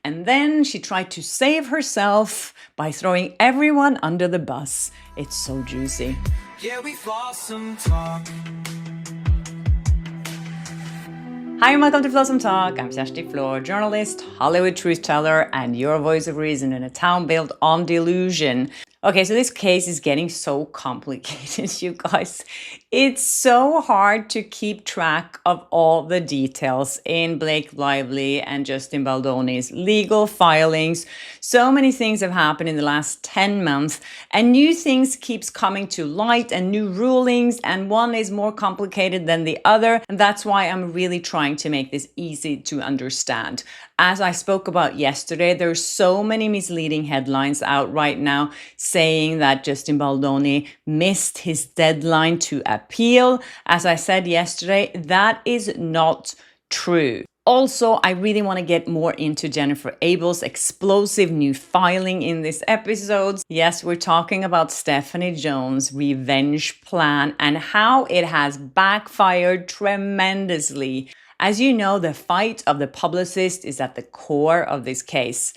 and then she tried to save herself by throwing everyone under the bus. It's so juicy. Yeah, we've lost some talk. Hi and welcome to Flawsome Talk. I'm Kerstin Flor, journalist, Hollywood truth teller, and your voice of reason in a town built on delusion. Okay, so this case is getting so complicated, you guys. It's so hard to keep track of all the details in Blake Lively and Justin Baldoni's legal filings. So many things have happened in the last 10 months, and new things keeps coming to light and new rulings, and one is more complicated than the other. And that's why I'm really trying to make this easy to understand. As I spoke about yesterday, there's so many misleading headlines out right now saying that Justin Baldoni missed his deadline to appeal. As I said yesterday, that is not true. Also, I really want to get more into Jennifer Abel's explosive new filing in this episode. Yes, we're talking about Stephanie Jones' revenge plan and how it has backfired tremendously. As you know, the fight of the publicist is at the core of this case.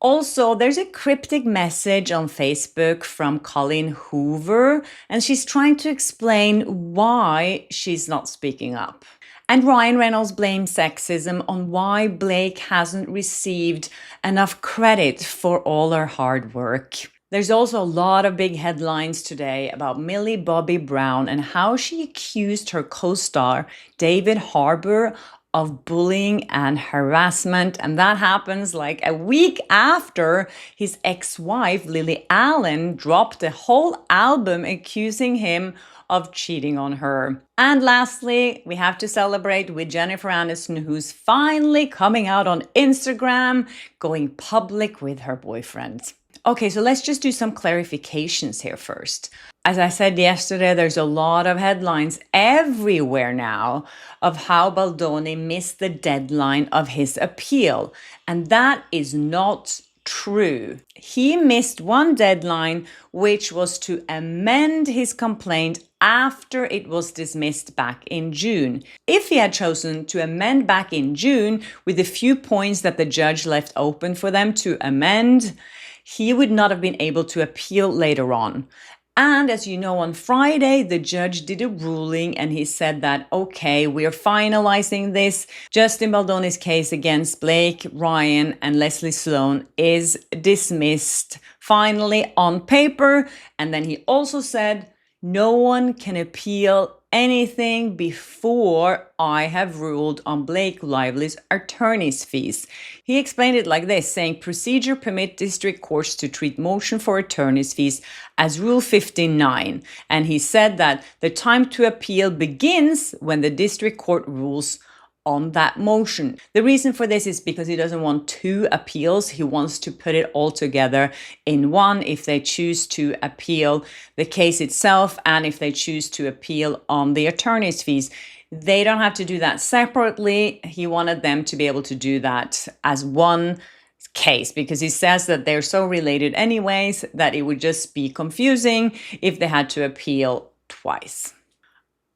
Also, there's a cryptic message on Facebook from Colleen Hoover, and she's trying to explain why she's not speaking up. And Ryan Reynolds blames sexism on why Blake hasn't received enough credit for all her hard work. There's also a lot of big headlines today about Millie Bobby Brown and how she accused her co-star David Harbour of bullying and harassment. And that happens like a week after his ex-wife Lily Allen dropped a whole album accusing him of cheating on her. And lastly, we have to celebrate with Jennifer Aniston, who's finally coming out on Instagram, going public with her boyfriend. Okay, so let's just do some clarifications here first. As I said yesterday, there's a lot of headlines everywhere now of how Baldoni missed the deadline of his appeal. And that is not true. He missed one deadline, which was to amend his complaint after it was dismissed back in June. If he had chosen to amend back in June with a few points that the judge left open for them to amend, he would not have been able to appeal later on. And as you know, on Friday, the judge did a ruling and he said that, okay, we're finalizing this. Justin Baldoni's case against Blake, Ryan, and Leslie Sloan is dismissed finally on paper. And then he also said, no one can appeal anything before I have ruled on Blake Lively's attorney's fees. He explained it like this, saying procedure permit district courts to treat motion for attorney's fees as Rule 59. And he said that the time to appeal begins when the district court rules on that motion. The reason for this is because he doesn't want two appeals. He wants to put it all together in one if they choose to appeal the case itself and if they choose to appeal on the attorney's fees. They don't have to do that separately. He wanted them to be able to do that as one case because he says that they're so related anyways that it would just be confusing if they had to appeal twice.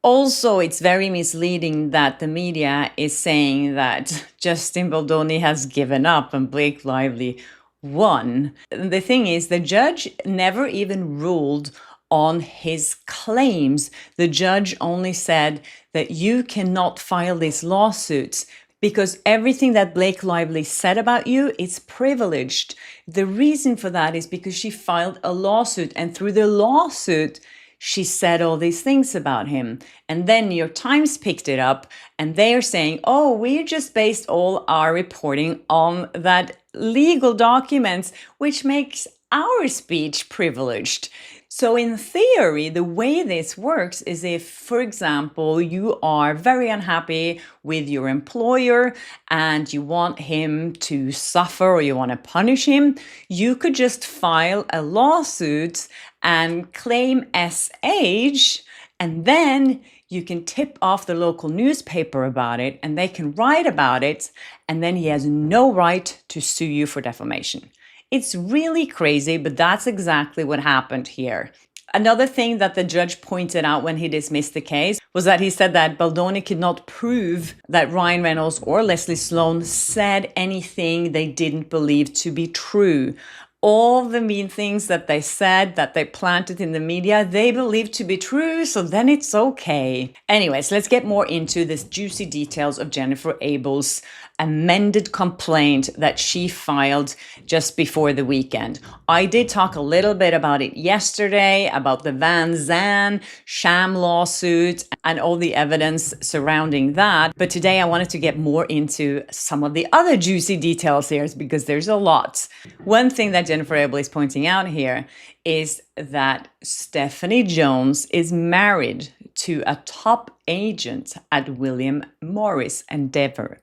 Also, it's very misleading that the media is saying that Justin Baldoni has given up and Blake Lively won. The thing is, the judge never even ruled on his claims. The judge only said that you cannot file these lawsuits because everything that Blake Lively said about you is privileged. The reason for that is because she filed a lawsuit, and through the lawsuit, she said all these things about him. And then New York Times picked it up and they are saying, oh, we just based all our reporting on that legal documents, which makes our speech privileged. So in theory, the way this works is if, for example, you are very unhappy with your employer and you want him to suffer or you want to punish him, you could just file a lawsuit and claim SH, and then you can tip off the local newspaper about it and they can write about it, and then he has no right to sue you for defamation. It's really crazy, but that's exactly what happened here. Another thing that the judge pointed out when he dismissed the case was that he said that Baldoni could not prove that Ryan Reynolds or Leslie Sloan said anything they didn't believe to be true. All the mean things that they said, that they planted in the media, they believe to be true, so then it's okay. Anyways, let's get more into this juicy details of Jennifer Abel's amended complaint that she filed just before the weekend. I did talk a little bit about it yesterday, about the Van Zandt sham lawsuit and all the evidence surrounding that. But today I wanted to get more into some of the other juicy details here because there's a lot. One thing that Jennifer Abel is pointing out here is that Stephanie Jones is married to a top agent at William Morris Endeavor,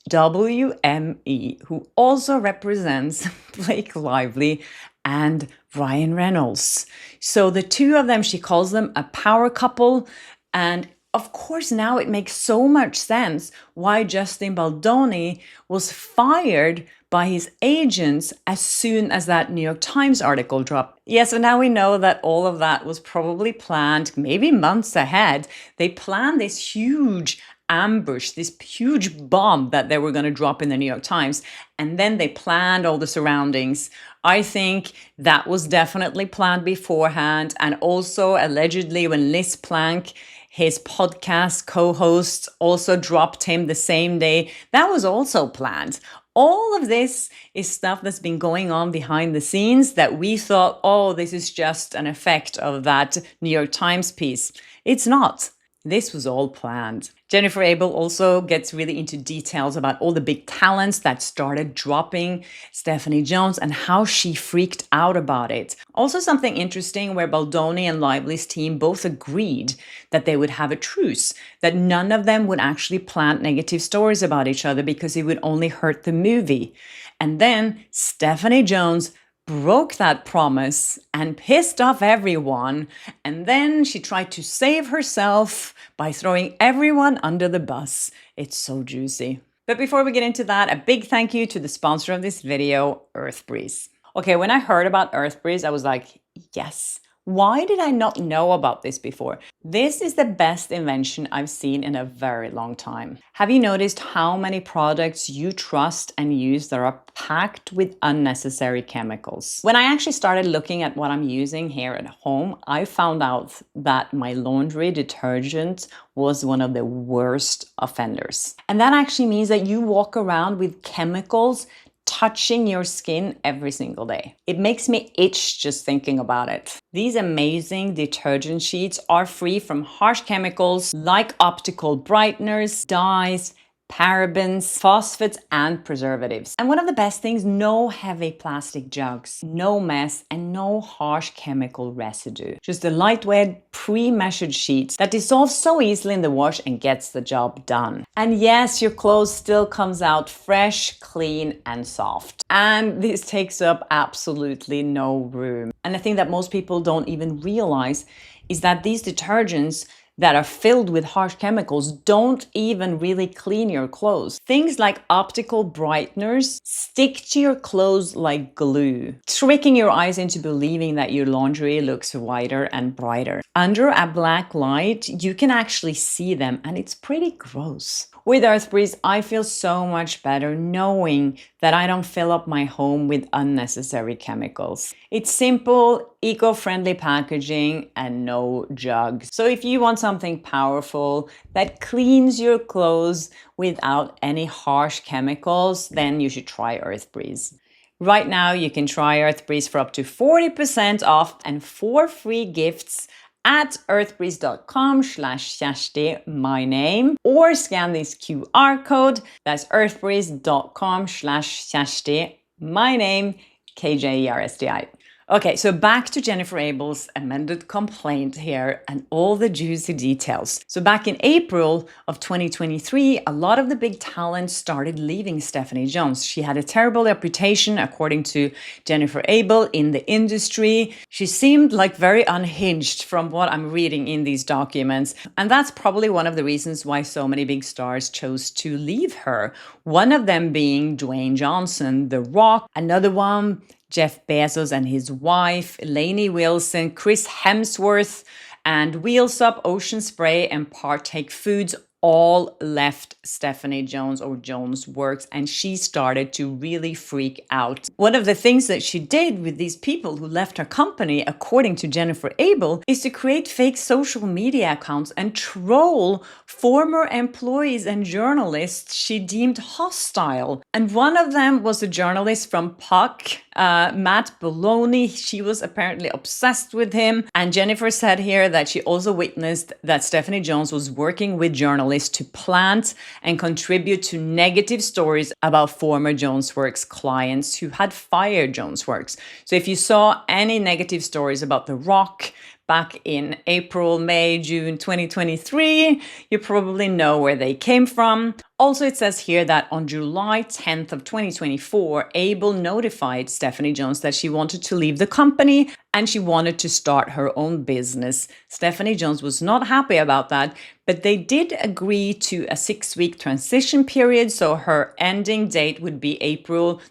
WME, who also represents Blake Lively and Ryan Reynolds. So the two of them, she calls them a power couple. And of course, now it makes so much sense why Justin Baldoni was fired by his agents as soon as that New York Times article dropped. Yeah, so now we know that all of that was probably planned, maybe months ahead. They planned this huge ambush, this huge bomb that they were going to drop in the New York Times. And then they planned all the surroundings. I think that was definitely planned beforehand. And also, allegedly, when Liz Plank, his podcast co-host, also dropped him the same day, that was also planned. All of this is stuff that's been going on behind the scenes that we thought, oh, this is just an effect of that New York Times piece. It's not. This was all planned. Jennifer Abel also gets really into details about all the big talents that started dropping Stephanie Jones and how she freaked out about it. Also something interesting where Baldoni and Lively's team both agreed that they would have a truce, that none of them would actually plant negative stories about each other because it would only hurt the movie. And then Stephanie Jones broke that promise and pissed off everyone. And then she tried to save herself by throwing everyone under the bus. It's so juicy. But before we get into that, a big thank you to the sponsor of this video, EarthBreeze. Okay, when I heard about EarthBreeze, I was like, yes. Why did I not know about this before? This is the best invention I've seen in a very long time. Have you noticed how many products you trust and use that are packed with unnecessary chemicals? When I actually started looking at what I'm using here at home, I found out that my laundry detergent was one of the worst offenders. And that actually means that you walk around with chemicals touching your skin every single day. It makes me itch just thinking about it. These amazing detergent sheets are free from harsh chemicals like optical brighteners, dyes, parabens, phosphates, and preservatives. And one of the best things, no heavy plastic jugs, no mess, and no harsh chemical residue. Just a lightweight, pre-measured sheet that dissolves so easily in the wash and gets the job done. And yes, your clothes still comes out fresh, clean, and soft. And this takes up absolutely no room. And the thing that most people don't even realize is that these detergents that are filled with harsh chemicals don't even really clean your clothes. Things like optical brighteners stick to your clothes like glue, tricking your eyes into believing that your laundry looks whiter and brighter. Under a black light, you can actually see them, and it's pretty gross. With EarthBreeze, I feel so much better knowing that I don't fill up my home with unnecessary chemicals. It's simple, eco-friendly packaging and no jugs. So if you want something powerful that cleans your clothes without any harsh chemicals, then you should try EarthBreeze. Right now, you can try EarthBreeze for up to 40% off and 4 free gifts at earthbreeze.com/Kjersti, my name, or scan this QR code. That's earthbreeze.com/Kjersti, my name, KJERSTI. Okay, so back to Jennifer Abel's amended complaint here and all the juicy details. So back in April of 2023, a lot of the big talents started leaving Stephanie Jones. She had a terrible reputation, according to Jennifer Abel, in the industry. She seemed like very unhinged from what I'm reading in these documents. And that's probably one of the reasons why so many big stars chose to leave her. One of them being Dwayne Johnson, The Rock. Another one, Jeff Bezos and his wife, Lainey Wilson, Chris Hemsworth, and Wheels Up, Ocean Spray, and Partake Foods all left Stephanie Jones or Jones Works, and she started to really freak out. One of the things that she did with these people who left her company, according to Jennifer Abel, is to create fake social media accounts and troll former employees and journalists she deemed hostile. And one of them was a journalist from Puck, Matt Baldoni. She was apparently obsessed with him. And Jennifer said here that she also witnessed that Stephanie Jones was working with journalists to plant and contribute to negative stories about former JonesWorks clients who had fired JonesWorks. So if you saw any negative stories about The Rock back in April, May, June 2023, you probably know where they came from. Also, it says here that on July 10th of 2024, Abel notified Stephanie Jones that she wanted to leave the company and she wanted to start her own business. Stephanie Jones was not happy about that, but they did agree to a 6-week transition period. So her ending date would be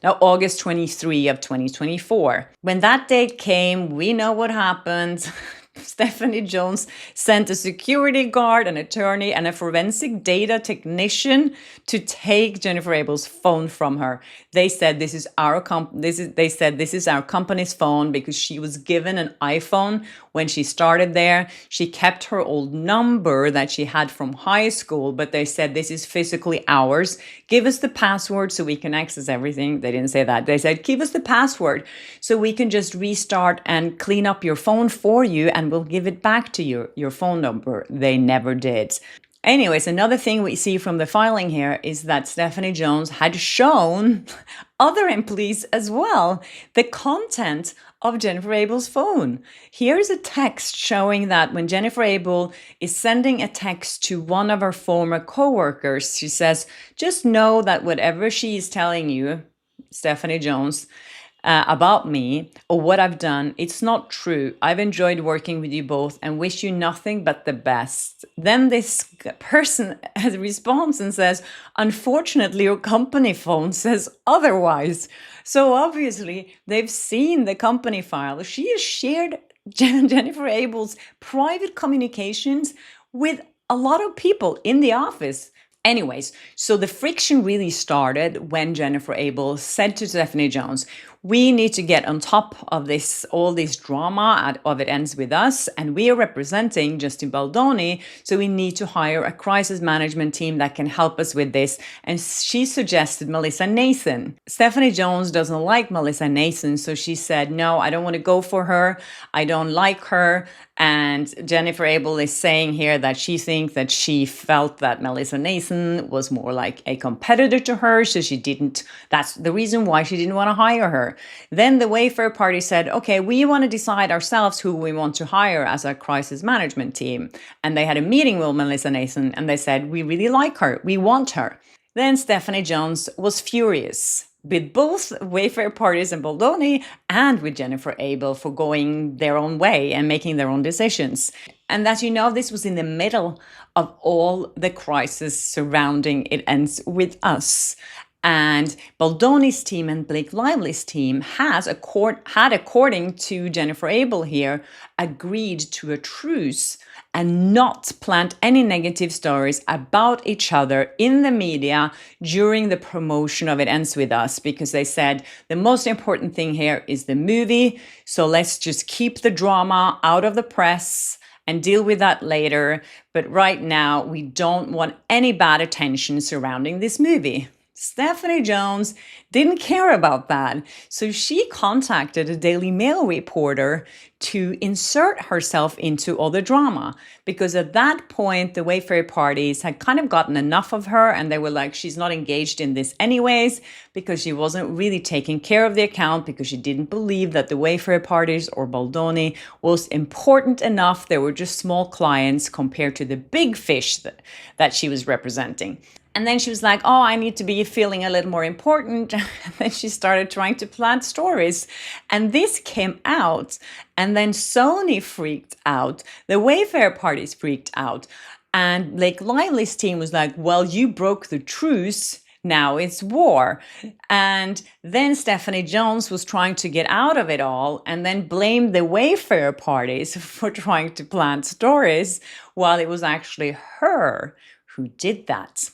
August 23 of 2024. When that date came, we know what happened. Stephanie Jones sent a security guard, an attorney, and a forensic data technician to take Jennifer Abel's phone from her. They said this is our company's phone because she was given an iPhone when she started there. She kept her old number that she had from high school, but they said this is physically ours. Give us the password so we can access everything. They didn't say that. They said give us the password so we can just restart and clean up your phone for you and we'll give it back to you, your phone number. They never did. Anyways, another thing we see from the filing here is that Stephanie Jones had shown other employees as well the content of Jennifer Abel's phone. Here's a text showing that when Jennifer Abel is sending a text to one of her former coworkers, she says, just know that whatever she is telling you, Stephanie Jones, about me or what I've done, it's not true. I've enjoyed working with you both and wish you nothing but the best. Then this person has a response and says, unfortunately, your company phone says otherwise. So obviously, they've seen the company file. She has shared Jennifer Abel's private communications with a lot of people in the office. Anyways, so the friction really started when Jennifer Abel said to Stephanie Jones, we need to get on top of this, all this drama of It Ends With Us, and we are representing Justin Baldoni, so we need to hire a crisis management team that can help us with this. And she suggested Melissa Nathan. Stephanie Jones doesn't like Melissa Nathan, so she said, no, I don't want to go for her. I don't like her. And Jennifer Abel is saying here that she thinks that she felt that Melissa Nathan was more like a competitor to her, so that's the reason why she didn't want to hire her. Then the Wayfair party said, okay, we want to decide ourselves who we want to hire as our crisis management team. And they had a meeting with Melissa Nathan and they said, we really like her, we want her. Then Stephanie Jones was furious with both Wayfair parties and Baldoni and with Jennifer Abel for going their own way and making their own decisions. And as you know, this was in the middle of all the crisis surrounding It Ends With Us. And Baldoni's team and Blake Lively's team had, according to Jennifer Abel here, agreed to a truce and not plant any negative stories about each other in the media during the promotion of It Ends With Us, because they said the most important thing here is the movie. So let's just keep the drama out of the press and deal with that later. But right now, we don't want any bad attention surrounding this movie. Stephanie Jones didn't care about that, so she contacted a Daily Mail reporter to insert herself into all the drama, because at that point, the Wayfair parties had kind of gotten enough of her, and they were like, she's not engaged in this anyways, because she wasn't really taking care of the account, because she didn't believe that the Wayfair parties or Baldoni was important enough. They were just small clients compared to the big fish that she was representing. And then she was like, oh, I need to be feeling a little more important. And then she started trying to plant stories. And this came out. And then Sony freaked out. The Wayfair parties freaked out. And Blake Lively's team was like, well, you broke the truce. now it's war. And then Stephanie Jones was trying to get out of it all and then blamed the Wayfair parties for trying to plant stories, while it was actually her who did that.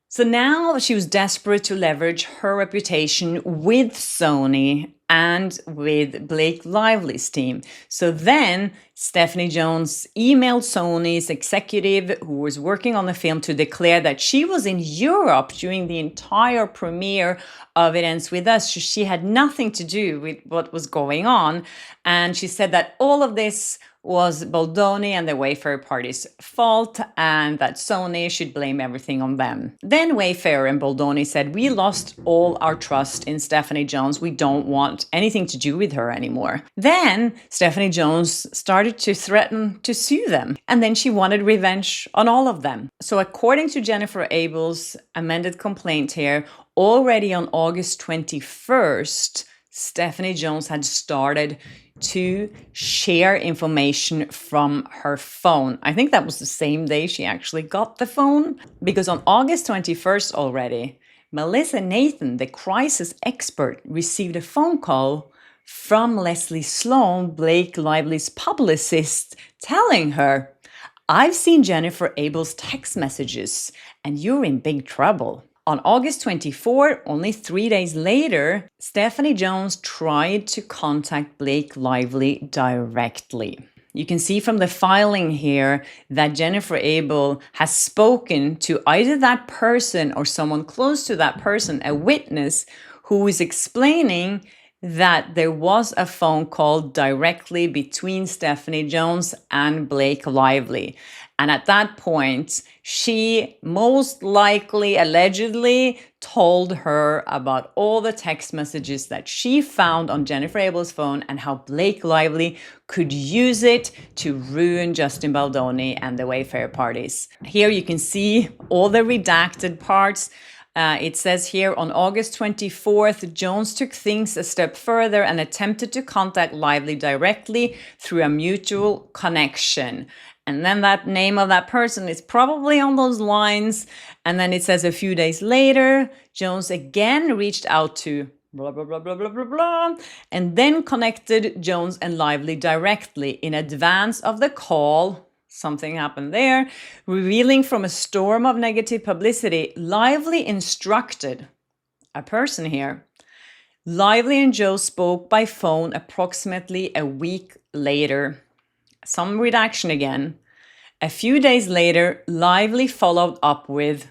So now she was desperate to leverage her reputation with Sony and with Blake Lively's team. So then Stephanie Jones emailed Sony's executive who was working on the film to declare that she was in Europe during the entire premiere of It Ends With Us. She had nothing to do with what was going on. And she said that all of this was Baldoni and the Wayfair party's fault, and that Sony should blame everything on them. Then Wayfair and Baldoni said, we lost all our trust in Stephanie Jones. We don't want anything to do with her anymore. Then Stephanie Jones started to threaten to sue them, and then she wanted revenge on all of them. So according to Jennifer Abel's amended complaint here, already on August 21st, Stephanie Jones had started to share information from her phone. I think that was the same day she actually got the phone, because on August 21st already, Melissa Nathan, the crisis expert, received a phone call from Leslie Sloan, Blake Lively's publicist, telling her, I've seen Jennifer Abel's text messages and you're in big trouble. On August 24, only 3 days later, Stephanie Jones tried to contact Blake Lively directly. You can see from the filing here that Jennifer Abel has spoken to either that person or someone close to that person, a witness, who is explaining that there was a phone call directly between Stephanie Jones and Blake Lively. And at that point, she most likely, allegedly, told her about all the text messages that she found on Jennifer Abel's phone and how Blake Lively could use it to ruin Justin Baldoni and the Wayfair parties. Here you can see all the redacted parts. It says here, on August 24th, Jones took things a step further and attempted to contact Lively directly through a mutual connection. And then that name of that person is probably on those lines. And then it says a few days later, Jones again reached out to blah, blah, blah, blah, blah, blah, blah, and then connected Jones and Lively directly in advance of the call. Something happened there. Revealing from a storm of negative publicity, Lively instructed a person here. Lively and Joe spoke by phone approximately a week later. Some redaction again. A few days later, Lively followed up with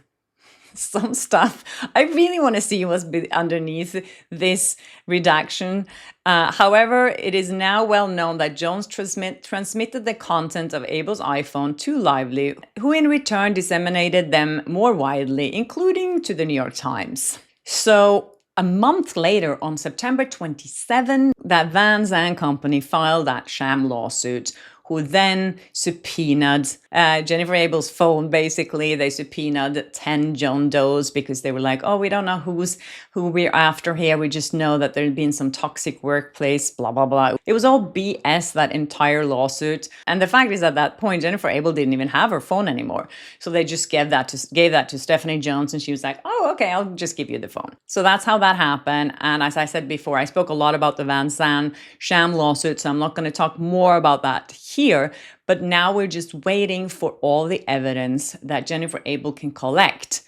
some stuff. I really want to see what's underneath this redaction. However, it is now well known that Jones transmitted the content of Abel's iPhone to Lively, who in return disseminated them more widely, including to the New York Times. So a month later, on September 27, that Van Zandt company filed that sham lawsuit, who then subpoenaed Jennifer Abel's phone. Basically, they subpoenaed 10 John Does because they were like, oh, we don't know who we're after here. We just know that there'd been some toxic workplace, blah, blah, blah. It was all BS, that entire lawsuit. And the fact is, at that point, Jennifer Abel didn't even have her phone anymore. So they just gave that to Stephanie Jones, and she was like, oh, okay, I'll just give you the phone. So that's how that happened. And as I said before, I spoke a lot about the Van Zandt sham lawsuit, so I'm not going to talk more about that here. But now we're just waiting for all the evidence that Jennifer Abel can collect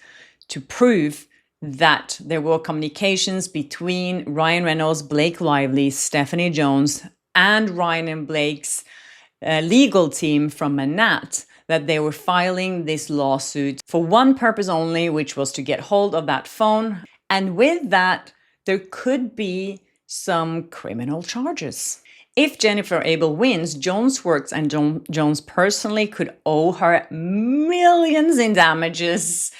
to prove that there were communications between Ryan Reynolds, Blake Lively, Stephanie Jones, and Ryan and Blake's legal team from Manat, that they were filing this lawsuit for one purpose only, which was to get hold of that phone. And with that, there could be some criminal charges. If Jennifer Abel wins, Jones Works and Jones personally could owe her millions in damages.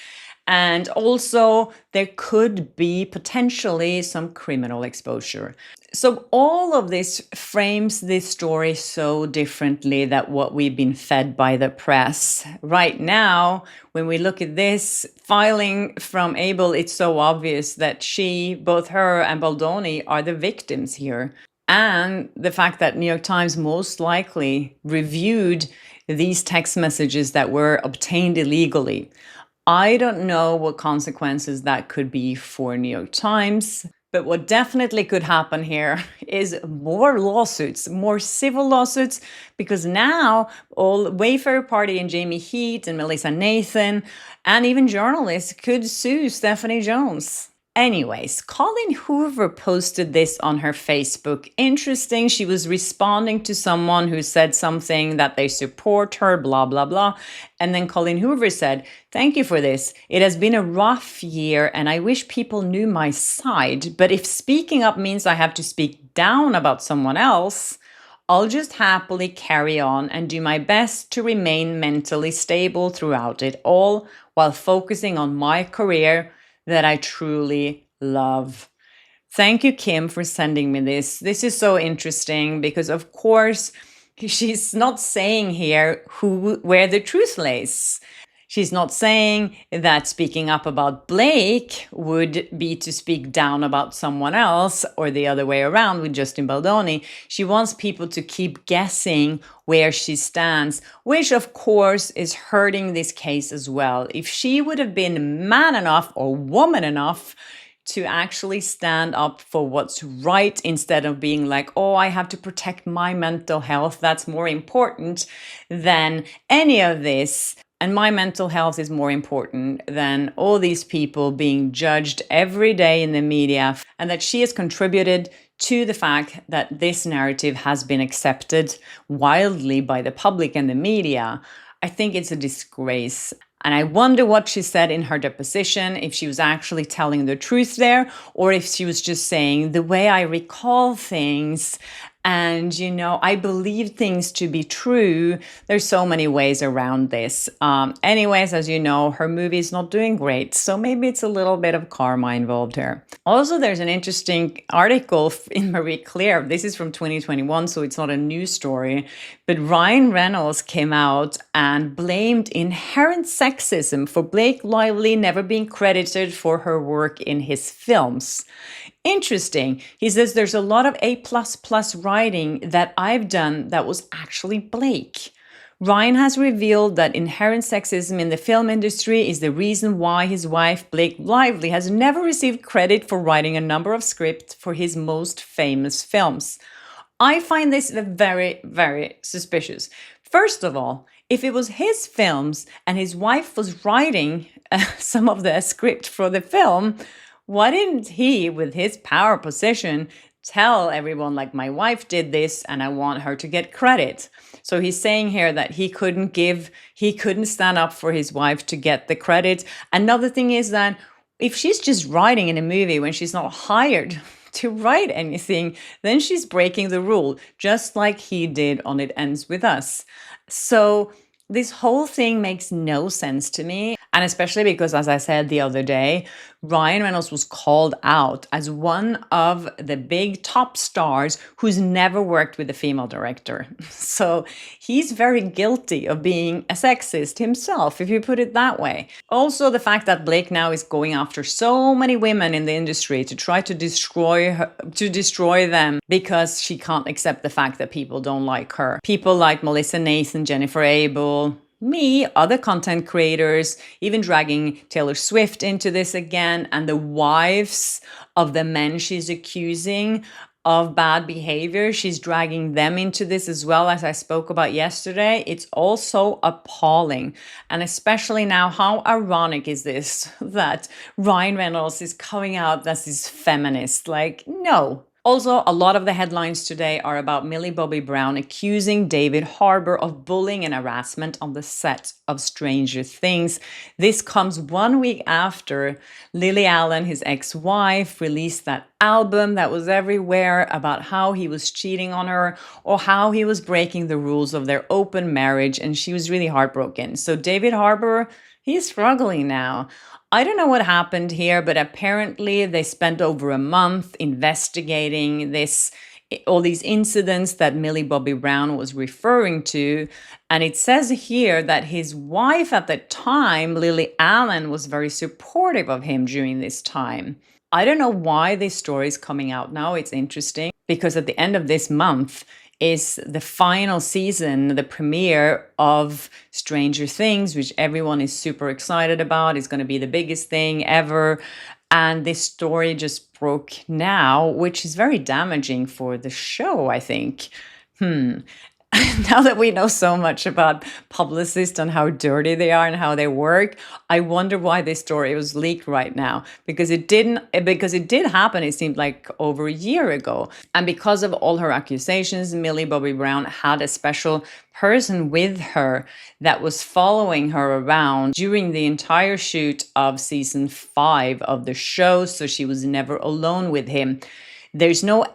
And also, there could be potentially some criminal exposure. So all of this frames this story so differently than what we've been fed by the press. Right now, when we look at this filing from Abel, it's so obvious that both her and Baldoni, are the victims here. And the fact that New York Times most likely reviewed these text messages that were obtained illegally. I don't know what consequences that could be for New York Times. But what definitely could happen here is more lawsuits, more civil lawsuits, because now all Wayfair Party and Jamie Heat and Melissa Nathan and even journalists could sue Stephanie Jones. Anyways, Colleen Hoover posted this on her Facebook. Interesting, she was responding to someone who said something that they support her, blah, blah, blah. And then Colleen Hoover said, "Thank you for this. It has been a rough year and I wish people knew my side. But if speaking up means I have to speak down about someone else, I'll just happily carry on and do my best to remain mentally stable throughout it all while focusing on my career that I truly love." Thank you, Kim, for sending me this. This is so interesting because, of course, she's not saying here where the truth lays. She's not saying that speaking up about Blake would be to speak down about someone else or the other way around with Justin Baldoni. She wants people to keep guessing where she stands, which of course is hurting this case as well. If she would have been man enough or woman enough to actually stand up for what's right instead of being like, oh, I have to protect my mental health, that's more important than any of this. And my mental health is more important than all these people being judged every day in the media, and that she has contributed to the fact that this narrative has been accepted wildly by the public and the media. I think it's a disgrace. And I wonder what she said in her deposition, if she was actually telling the truth there, or if she was just saying the way I recall things. And, you know, I believe things to be true. There's so many ways around this. Anyways, as you know, her movie is not doing great. So maybe it's a little bit of karma involved here. Also, there's an interesting article in Marie Claire. This is from 2021, so it's not a news story. But Ryan Reynolds came out and blamed inherent sexism for Blake Lively never being credited for her work in his films. Interesting. He says there's a lot of A++ writing that I've done that was actually Blake. Ryan has revealed that inherent sexism in the film industry is the reason why his wife, Blake Lively, has never received credit for writing a number of scripts for his most famous films. I find this very, very suspicious. First of all, if it was his films and his wife was writing some of the script for the film, why didn't he, with his power position, tell everyone, like, my wife did this and I want her to get credit? So he's saying here that he couldn't stand up for his wife to get the credit. Another thing is that if she's just writing in a movie when she's not hired to write anything, then she's breaking the rule, just like he did on It Ends With Us. So this whole thing makes no sense to me. And especially because, as I said the other day, Ryan Reynolds was called out as one of the big top stars who's never worked with a female director. So he's very guilty of being a sexist himself, if you put it that way. Also, the fact that Blake now is going after so many women in the industry to try to destroy them because she can't accept the fact that people don't like her. People like Melissa Nathan, Jennifer Abel, me, other content creators, even dragging Taylor Swift into this again, and the wives of the men she's accusing of bad behavior. She's dragging them into this as well, as I spoke about yesterday. It's also appalling. And especially now, how ironic is this that Ryan Reynolds is coming out as this feminist? Like, no. Also, a lot of the headlines today are about Millie Bobby Brown accusing David Harbour of bullying and harassment on the set of Stranger Things. This comes 1 week after Lily Allen, his ex-wife, released that album that was everywhere about how he was cheating on her or how he was breaking the rules of their open marriage, and she was really heartbroken. So David Harbour, he's struggling now. I don't know what happened here, but apparently they spent over a month investigating all these incidents that Millie Bobby Brown was referring to. And it says here that his wife at the time, Lily Allen, was very supportive of him during this time. I don't know why this story is coming out now. It's interesting. because at the end of this month is the final season, the premiere of Stranger Things, which everyone is super excited about. It's going to be the biggest thing ever. And this story just broke now, which is very damaging for the show, I think. Now that we know so much about publicists and how dirty they are and how they work, I wonder why this story was leaked right now. Because it did happen, it seemed like over a year ago. And because of all her accusations, Millie Bobby Brown had a special person with her that was following her around during the entire shoot of season 5 of the show. So she was never alone with him. There's no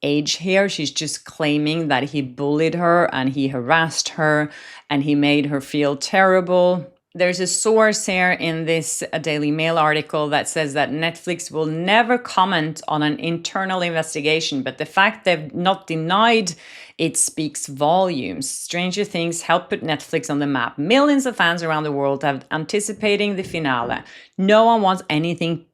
age here. She's just claiming that he bullied her and he harassed her and he made her feel terrible. There's a source here in this Daily Mail article that says that Netflix will never comment on an internal investigation, but the fact they've not denied it speaks volumes. Stranger Things helped put Netflix on the map. Millions of fans around the world have anticipating the finale. No one wants anything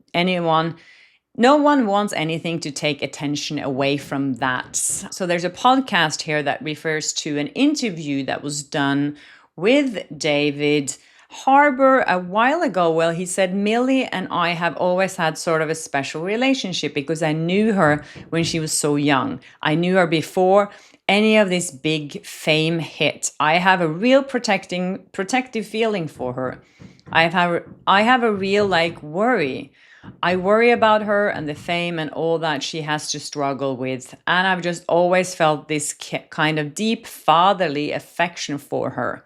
to take attention away from that. So there's a podcast here that refers to an interview that was done with David Harbour a while ago. Well, he said, Millie and I have always had sort of a special relationship because I knew her when she was so young. I knew her before any of this big fame hit. I have a real protective feeling for her. I have a real worry. I worry about her and the fame and all that she has to struggle with. And I've just always felt this kind of deep fatherly affection for her.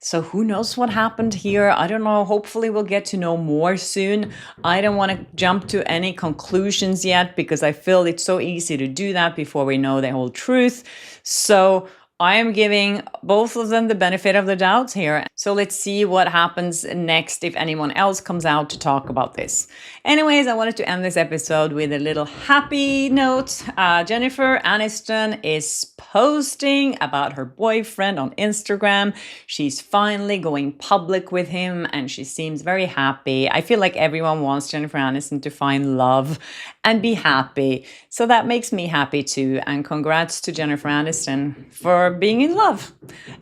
So who knows what happened here? I don't know. Hopefully we'll get to know more soon. I don't want to jump to any conclusions yet because I feel it's so easy to do that before we know the whole truth. So I am giving both of them the benefit of the doubt here. So let's see what happens next if anyone else comes out to talk about this. Anyways, I wanted to end this episode with a little happy note. Jennifer Aniston is posting about her boyfriend on Instagram. She's finally going public with him and she seems very happy. I feel like everyone wants Jennifer Aniston to find love and be happy. So that makes me happy too. And congrats to Jennifer Aniston for being in love.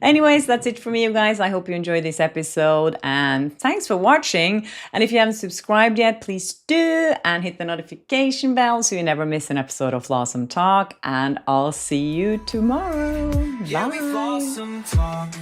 Anyways, that's it for me, you guys. I hope you enjoyed this episode and thanks for watching. And if you haven't subscribed yet, please do and hit the notification bell so you never miss an episode of Flawsome Talk. And I'll see you tomorrow. Yeah, Bye. we flawsome talk.